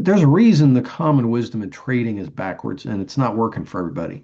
There's a reason the common wisdom in trading is backwards and it's not working for everybody.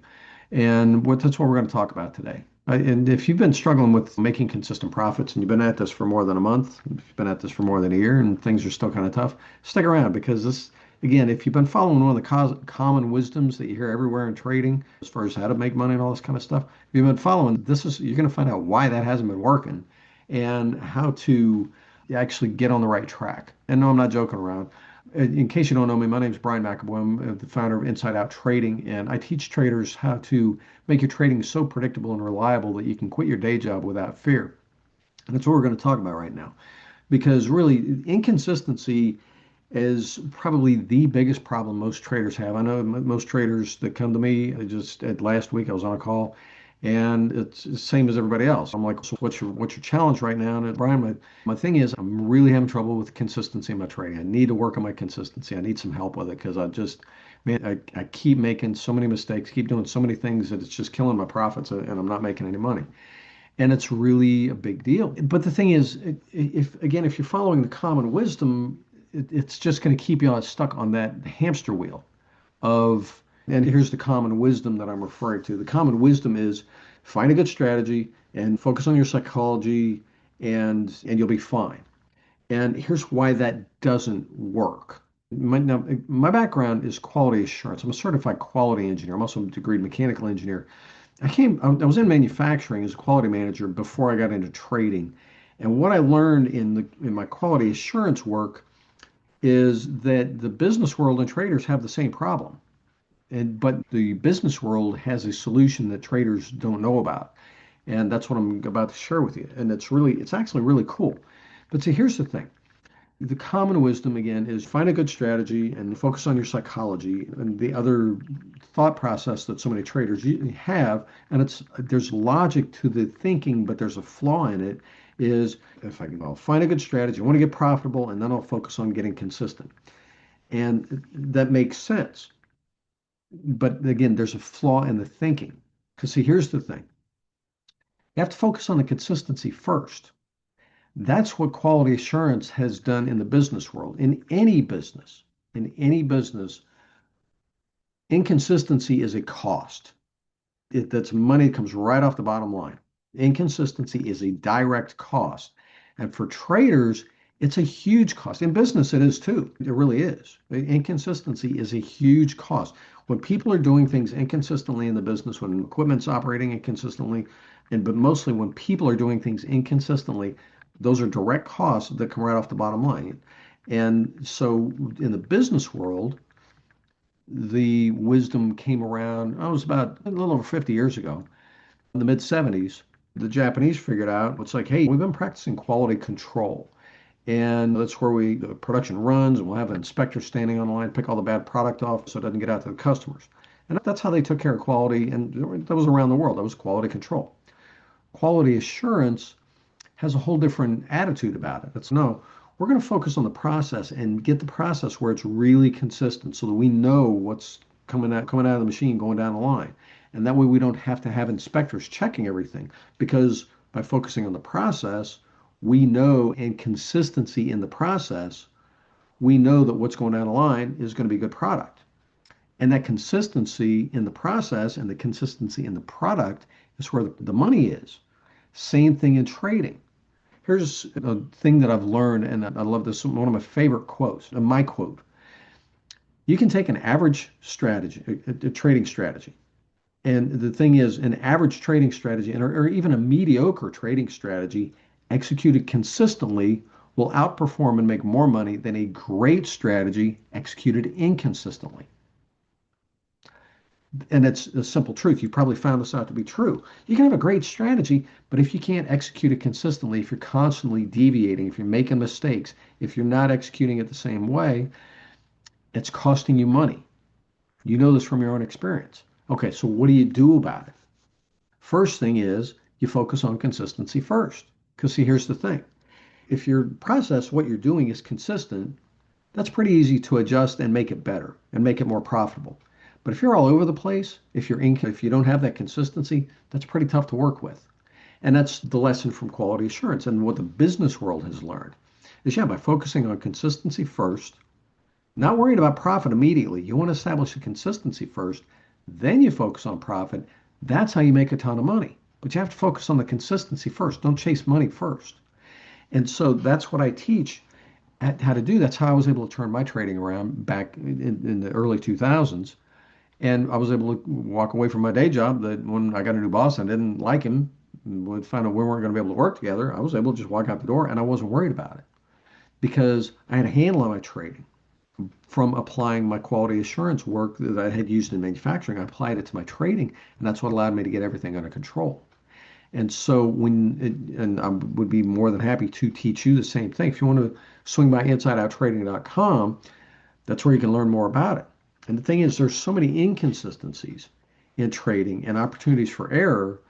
And that's what we're going to talk about today. And if you've been struggling with making consistent profits and you've been at this for more than a month, if you've been at this for more than a year and things are still kind of tough, stick around because this, again, if you've been following one of the common wisdoms that you hear everywhere in trading, as far as how to make money and all this kind of stuff, if you've been following, you're going to find out why that hasn't been working and how to actually get on the right track. And no, I'm not joking around. In case you don't know me, my name is Brian McAboy. I'm the founder of Inside Out Trading, and I teach traders how to make your trading so predictable and reliable that you can quit your day job without fear. And that's what we're going to talk about right now. Because really, inconsistency is probably the biggest problem most traders have. I know most traders that come to me, last week I was on a call and it's the same as everybody else. I'm like, so what's your challenge right now? And Brian, my thing is I'm really having trouble with consistency in my trading. I need to work on my consistency. I need some help with it because man, I keep making so many mistakes, keep doing so many things that it's just killing my profits and I'm not making any money. And it's really a big deal. But the thing is, if you're following the common wisdom, it's just going to keep you stuck on that hamster wheel of, and here's the common wisdom that I'm referring to. The common wisdom is find a good strategy and focus on your psychology and you'll be fine. And here's why that doesn't work. My background is quality assurance. I'm a certified quality engineer. I'm also a degreed mechanical engineer. I was in manufacturing as a quality manager before I got into trading. And what I learned in my quality assurance work is that the business world and traders have the same problem. But the business world has a solution that traders don't know about. And that's what I'm about to share with you. And it's actually really cool. But see, here's the thing. The common wisdom again is find a good strategy and focus on your psychology and the other thought process that so many traders have. And there's logic to the thinking, but there's a flaw in it. Is if I'll find a good strategy, I want to get profitable, and then I'll focus on getting consistent. And that makes sense. But again, there's a flaw in the thinking. Because see, here's the thing. You have to focus on the consistency first. That's what quality assurance has done in the business world. In any business, inconsistency is a cost. That's money that comes right off the bottom line. Inconsistency is a direct cost. And for traders, it's a huge cost. In business, it is too. It really is. Inconsistency is a huge cost. When people are doing things inconsistently in the business, when equipment's operating inconsistently, but mostly when people are doing things inconsistently, those are direct costs that come right off the bottom line. And so in the business world, the wisdom came around, I was about a little over 50 years ago, in the mid 70s. The Japanese figured out it's like, hey, we've been practicing quality control. And that's where the production runs, and we'll have an inspector standing on the line, pick all the bad product off so it doesn't get out to the customers. And that's how they took care of quality. And that was around the world. That was quality control. Quality assurance has a whole different attitude about it. It's no, we're going to focus on the process and get the process where it's really consistent so that we know what's coming out of the machine going down the line. And that way we don't have to have inspectors checking everything because by focusing on the process, we know and consistency in the process, we know that what's going down the line is going to be good product. And that consistency in the process and the consistency in the product is where the money is. Same thing in trading. Here's a thing that I've learned, and I love this. One of my favorite quotes, my quote. You can take an average strategy, a trading strategy. And the thing is, an average trading strategy, or even a mediocre trading strategy, executed consistently, will outperform and make more money than a great strategy executed inconsistently. And it's a simple truth. You probably found this out to be true. You can have a great strategy, but if you can't execute it consistently, if you're constantly deviating, if you're making mistakes, if you're not executing it the same way, it's costing you money. You know this from your own experience. Okay, so what do you do about it? First thing is you focus on consistency first. Because see, here's the thing. If your process, what you're doing is consistent, that's pretty easy to adjust and make it better and make it more profitable. But if you're all over the place, if you don't have that consistency, that's pretty tough to work with. And that's the lesson from quality assurance. And what the business world has learned is, yeah, by focusing on consistency first, Not worrying about profit immediately. You want to establish a consistency first, then you focus on profit. That's how you make a ton of money. But you have to focus on the consistency first. Don't chase money first. And so that's what I teach how to do. That's how I was able to turn my trading around back in the early 2000s. And I was able to walk away from my day job that when I got a new boss, I didn't like him. We found out we weren't going to be able to work together. I was able to just walk out the door and I wasn't worried about it because I had a handle on my trading from applying my quality assurance work that I had used in manufacturing. I applied it to my trading, and that's what allowed me to get everything under control. And so and I would be more than happy to teach you the same thing. If you want to swing by insideouttrading.com, that's where you can learn more about it. And the thing is, there's so many inconsistencies in trading and opportunities for error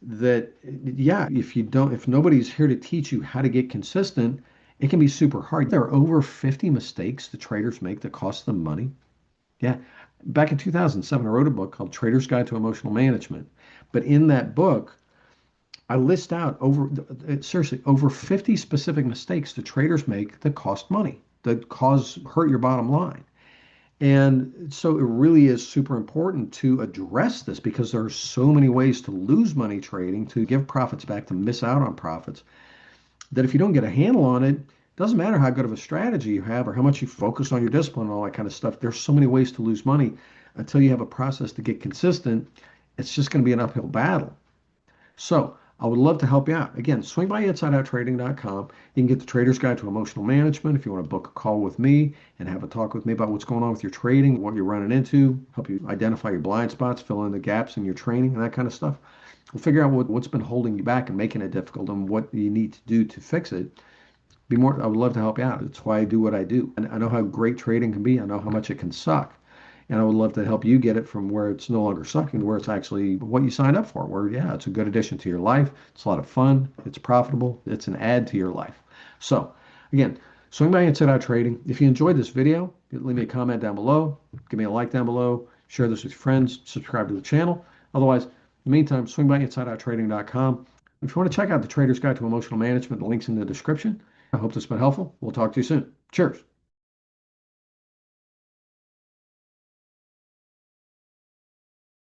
that, yeah, if nobody's here to teach you how to get consistent, it can be super hard. There are over 50 mistakes the traders make that cost them money. Yeah. Back in 2007, I wrote a book called Trader's Guide to Emotional Management. But in that book, I list out seriously, over 50 specific mistakes the traders make that cost money, that hurt your bottom line. And so it really is super important to address this because there are so many ways to lose money trading, to give profits back, to miss out on profits, that if you don't get a handle on it, doesn't matter how good of a strategy you have or how much you focus on your discipline and all that kind of stuff. There's so many ways to lose money until you have a process to get consistent. It's just going to be an uphill battle. So I would love to help you out. Again, swing by insideouttrading.com. You can get the Trader's Guide to Emotional Management if you want to book a call with me and have a talk with me about what's going on with your trading, what you're running into, help you identify your blind spots, fill in the gaps in your training, and that kind of stuff. We'll figure out what's been holding you back and making it difficult and what you need to do to fix it. I would love to help you out. That's why I do what I do. And I know how great trading can be. I know how much it can suck. And I would love to help you get it from where it's no longer sucking to where it's actually what you signed up for, where, yeah, it's a good addition to your life. It's a lot of fun. It's profitable. It's an add to your life. So, again, swing by Inside Out Trading. If you enjoyed this video, leave me a comment down below. Give me a like down below. Share this with your friends. Subscribe to the channel. Otherwise, in the meantime, swing by InsideOutTrading.com. If you want to check out the Trader's Guide to Emotional Management, the link's in the description. I hope this has been helpful. We'll talk to you soon. Cheers.